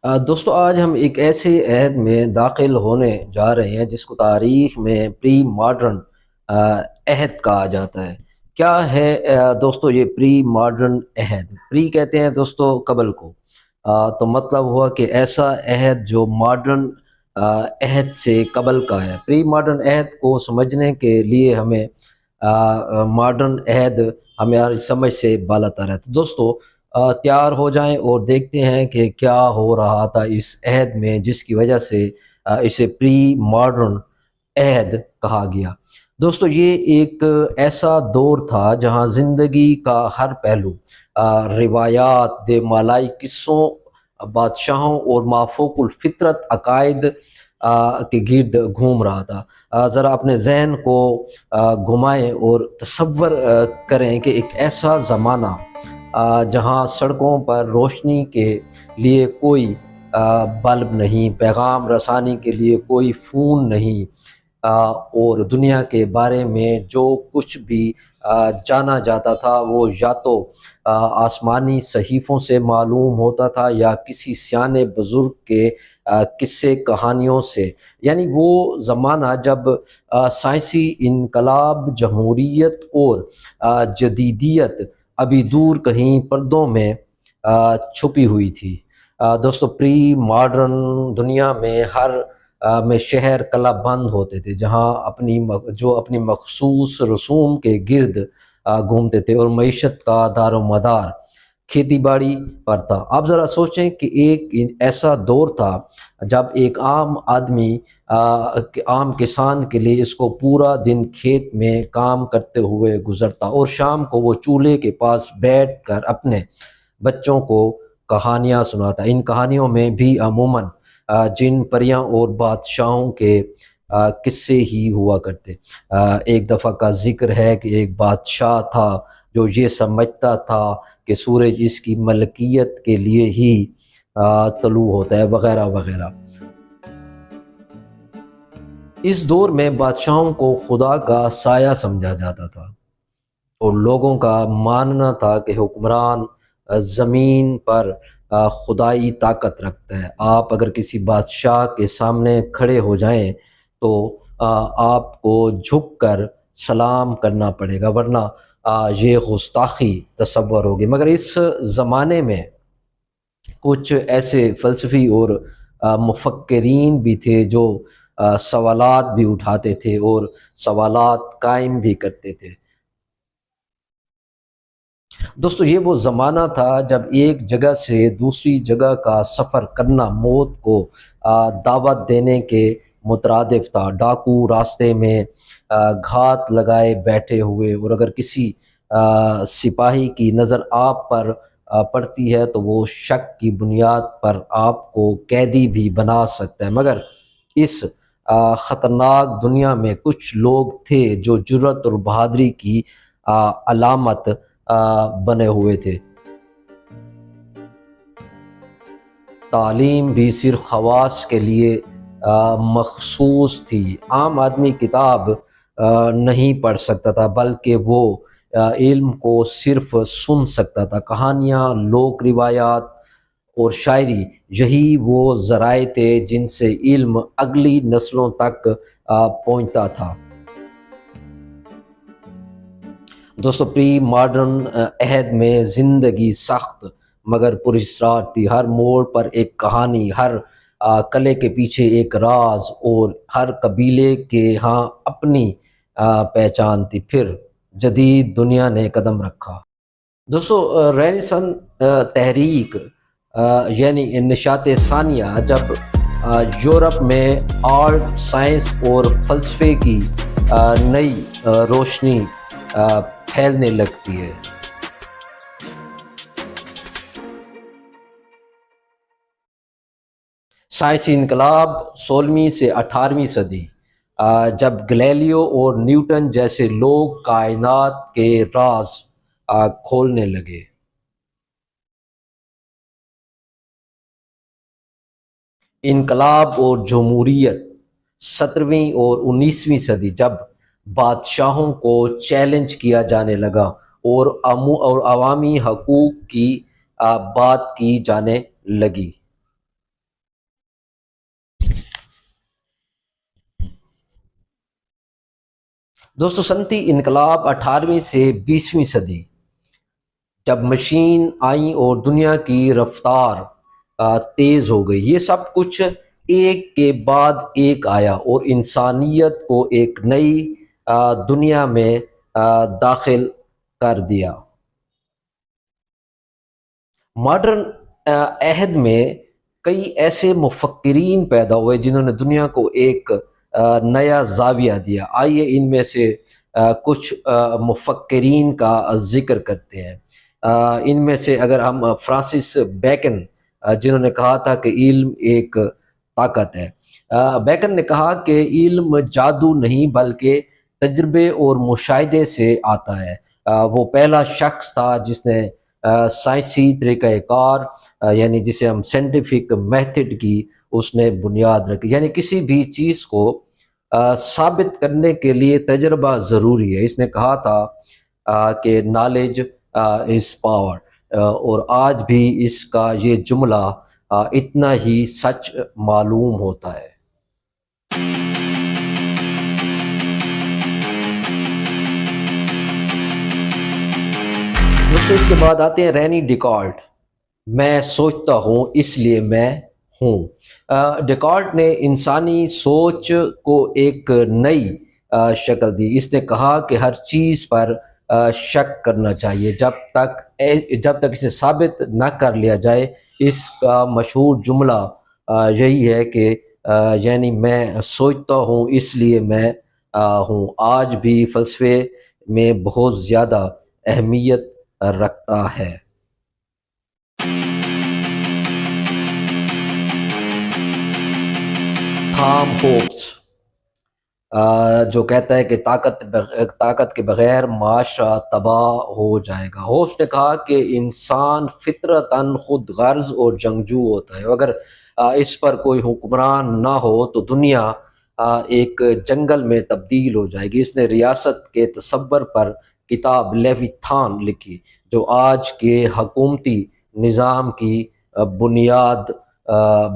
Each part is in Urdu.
دوستو آج ہم ایک ایسے عہد میں داخل ہونے جا رہے ہیں جس کو تاریخ میں پری ماڈرن عہد کہا جاتا ہے۔ کیا ہے دوستو یہ پری ماڈرن عہد؟ پری کہتے ہیں دوستو قبل کو، تو مطلب ہوا کہ ایسا عہد جو ماڈرن عہد سے قبل کا ہے۔ پری ماڈرن عہد کو سمجھنے کے لیے ہمیں ماڈرن عہد ہماری سمجھ سے بالاتر ہے۔ تو دوستو تیار ہو جائیں اور دیکھتے ہیں کہ کیا ہو رہا تھا اس عہد میں جس کی وجہ سے اسے پری ماڈرن عہد کہا گیا۔ دوستو یہ ایک ایسا دور تھا جہاں زندگی کا ہر پہلو روایات، دے مالائی قصوں، بادشاہوں اور مافوق الفطرت عقائد کے گرد گھوم رہا تھا۔ ذرا اپنے ذہن کو گھمائیں اور تصور کریں کہ ایک ایسا زمانہ جہاں سڑکوں پر روشنی کے لیے کوئی بلب نہیں، پیغام رسانی کے لیے کوئی فون نہیں، اور دنیا کے بارے میں جو کچھ بھی جانا جاتا تھا وہ یا تو آسمانی صحیفوں سے معلوم ہوتا تھا یا کسی سیانے بزرگ کے قصے کہانیوں سے۔ یعنی وہ زمانہ جب سائنسی انقلاب، جمہوریت اور جدیدیت ابھی دور کہیں پردوں میں چھپی ہوئی تھی۔ دوستو پری ماڈرن دنیا میں میں شہر کلب بند ہوتے تھے جہاں اپنی مخصوص رسوم کے گرد گھومتے تھے اور معیشت کا دار و مدار کھیتی باڑی پر تھا۔ آپ ذرا سوچیں کہ ایک ایسا دور تھا جب ایک عام آدمی، عام کسان کے لیے اس کو پورا دن کھیت میں کام کرتے ہوئے گزرتا اور شام کو وہ چولہے کے پاس بیٹھ کر اپنے بچوں کو کہانیاں سناتا۔ ان کہانیوں میں بھی عموماً جن، پریاں اور بادشاہوں کے قصے ہی ہوا کرتے۔ ایک دفعہ کا ذکر ہے کہ ایک بادشاہ تھا جو یہ سمجھتا تھا کہ سورج اس کی ملکیت کے لیے ہی طلوع ہوتا ہے، وغیرہ وغیرہ۔ اس دور میں بادشاہوں کو خدا کا سایہ سمجھا جاتا تھا اور لوگوں کا ماننا تھا کہ حکمران زمین پر خدائی طاقت رکھتا ہے۔ آپ اگر کسی بادشاہ کے سامنے کھڑے ہو جائیں تو آپ کو جھک کر سلام کرنا پڑے گا، ورنہ یہ گستاخی تصور ہوگی۔ مگر اس زمانے میں کچھ ایسے فلسفی اور مفکرین بھی تھے جو سوالات بھی اٹھاتے تھے اور سوالات قائم بھی کرتے تھے۔ دوستو یہ وہ زمانہ تھا جب ایک جگہ سے دوسری جگہ کا سفر کرنا موت کو دعوت دینے کے مترادف تھا۔ ڈاکو راستے میں گھات لگائے بیٹھے ہوئے، اور اگر کسی سپاہی کی نظر آپ پر پڑتی ہے تو وہ شک کی بنیاد پر آپ کو قیدی بھی بنا سکتا ہے۔ مگر اس خطرناک دنیا میں کچھ لوگ تھے جو جرأت اور بہادری کی علامت بنے ہوئے تھے۔ تعلیم بھی صرف خواص کے لیے مخصوص تھی۔ عام آدمی کتاب نہیں پڑھ سکتا تھا، بلکہ وہ علم کو صرف سن سکتا تھا۔ کہانیاں، لوک روایات اور شاعری، یہی وہ ذرائع تھے جن سے علم اگلی نسلوں تک پہنچتا تھا۔ دوستو پری ماڈرن عہد میں زندگی سخت مگر پراسرار تھی۔ ہر موڑ پر ایک کہانی، ہر قلعے کے پیچھے ایک راز، اور ہر قبیلے کے ہاں اپنی پہچان تھی۔ پھر جدید دنیا نے قدم رکھا۔ دوستو رینیسن تحریک یعنی نشاط ثانیہ، جب یورپ میں آرٹ، سائنس اور فلسفے کی نئی روشنی پھیلنے لگتی ہے۔ سائنسی انقلاب 16ویں سے 18ویں صدی، جب گلیلیو اور نیوٹن جیسے لوگ کائنات کے راز کھولنے لگے۔ انقلاب اور جمہوریت 17ویں اور 19ویں صدی، جب بادشاہوں کو چیلنج کیا جانے لگا اور عوامی حقوق کی بات کی جانے لگی۔ دوستو صنعتی انقلاب 18ویں سے 20ویں صدی جب مشین آئیں اور دنیا کی رفتار تیز ہو گئی، یہ سب کچھ ایک کے بعد ایک آیا اور انسانیت کو ایک نئی دنیا میں داخل کر دیا۔ ماڈرن عہد میں کئی ایسے مفکرین پیدا ہوئے جنہوں نے دنیا کو ایک نیا زاویہ دیا۔ آئیے ان میں سے کچھ مفکرین کا ذکر کرتے ہیں۔ ان میں سے اگر ہم فرانسس بیکن، جنہوں نے کہا تھا کہ علم ایک طاقت ہے۔ بیکن نے کہا کہ علم جادو نہیں بلکہ تجربے اور مشاہدے سے آتا ہے۔ وہ پہلا شخص تھا جس نے سائنسی طریقہ کار یعنی جسے ہم سائنٹیفک میتھڈ کی اس نے بنیاد رکھی، یعنی کسی بھی چیز کو ثابت کرنے کے لیے تجربہ ضروری ہے۔ اس نے کہا تھا کہ نالج از پاور، اور آج بھی اس کا یہ جملہ اتنا ہی سچ معلوم ہوتا ہے۔ دوستو اس کے بعد آتے ہیں رینی ڈیکارٹ، میں سوچتا ہوں اس لیے میں ہوں۔ ڈیکارٹ نے انسانی سوچ کو ایک نئی شکل دی۔ اس نے کہا کہ ہر چیز پر شک کرنا چاہیے جب تک اسے ثابت نہ کر لیا جائے۔ اس کا مشہور جملہ یہی ہے کہ یعنی میں سوچتا ہوں اس لیے میں ہوں، آج بھی فلسفے میں بہت زیادہ اہمیت رکھتا ہے۔ تھام ہوپس جو کہتا ہے کہ طاقت کے بغیر معاشرہ تباہ ہو جائے گا۔ ہوپس نے کہا کہ انسان فطرتاً خود غرض اور جنگجو ہوتا ہے، اگر اس پر کوئی حکمران نہ ہو تو دنیا ایک جنگل میں تبدیل ہو جائے گی۔ اس نے ریاست کے تصور پر کتاب لیویتھان لکھی جو آج کے حکومتی نظام کی بنیاد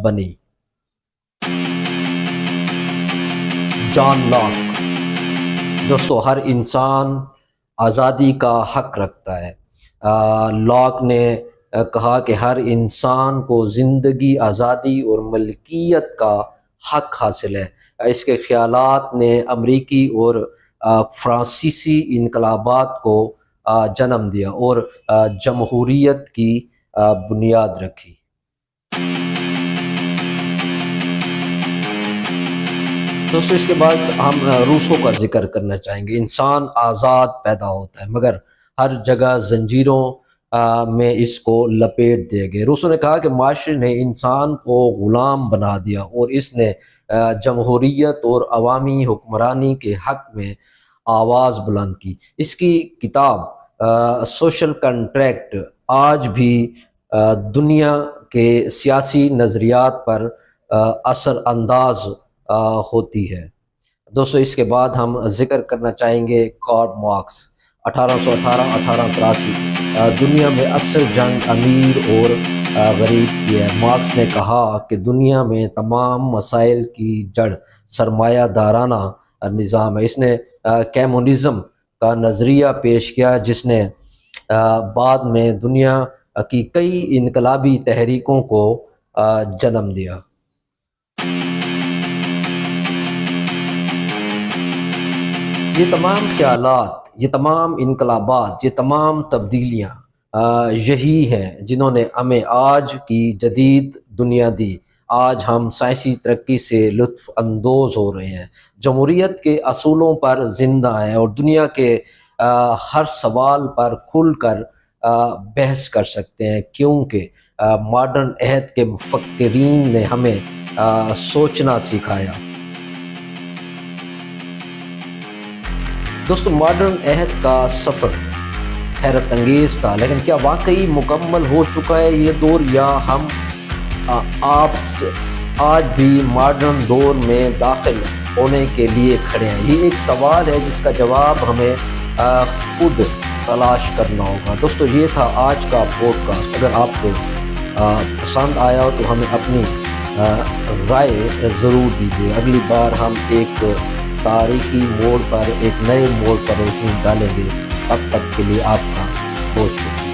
بنی۔ جان لاک، دوستو ہر انسان آزادی کا حق رکھتا ہے۔ لاک نے کہا کہ ہر انسان کو زندگی، آزادی اور ملکیت کا حق حاصل ہے۔ اس کے خیالات نے امریکی اور فرانسیسی انقلابات کو جنم دیا اور جمہوریت کی بنیاد رکھی۔ دوستو اس کے بعد ہم روسو کا ذکر کرنا چاہیں گے۔ انسان آزاد پیدا ہوتا ہے مگر ہر جگہ زنجیروں میں اس کو لپیٹ دیا گیا۔ روسو نے کہا کہ معاشرے نے انسان کو غلام بنا دیا اور اس نے جمہوریت اور عوامی حکمرانی کے حق میں آواز بلند کی۔ اس کی کتاب سوشل کنٹریکٹ آج بھی دنیا کے سیاسی نظریات پر اثر انداز ہوتی ہے۔ دوستو اس کے بعد ہم ذکر کرنا چاہیں گے کارل مارکس، 1818-1883۔ دنیا میں اصل جنگ امیر اور غریب کی ہے۔ مارکس نے کہا کہ دنیا میں تمام مسائل کی جڑ سرمایہ دارانہ نظام ہے۔ اس نے کمیونزم کا نظریہ پیش کیا جس نے بعد میں دنیا کی کئی انقلابی تحریکوں کو جنم دیا۔ یہ تمام خیالات، یہ تمام انقلابات، یہ تمام تبدیلیاں یہی ہیں جنہوں نے ہمیں آج کی جدید دنیا دی۔ آج ہم سائنسی ترقی سے لطف اندوز ہو رہے ہیں، جمہوریت کے اصولوں پر زندہ ہیں اور دنیا کے ہر سوال پر کھل کر بحث کر سکتے ہیں، کیونکہ ماڈرن عہد کے مفکرین نے ہمیں سوچنا سکھایا۔ دوستو ماڈرن عہد کا سفر حیرت انگیز تھا، لیکن کیا واقعی مکمل ہو چکا ہے یہ دور، یا ہم آپ سے آج بھی ماڈرن دور میں داخل ہونے کے لیے کھڑے ہیں؟ یہ ایک سوال ہے جس کا جواب ہمیں خود تلاش کرنا ہوگا۔ دوستو یہ تھا آج کا پوڈ کاسٹ۔ اگر آپ کو پسند آیا ہو تو ہمیں اپنی رائے ضرور دیجیے۔ اگلی بار ہم ایک تاریخی موڑ پر ایک نئے موڑ پر روشنی ڈالیں گے۔ تب تک کے لیے آپ کا بہت شکریہ۔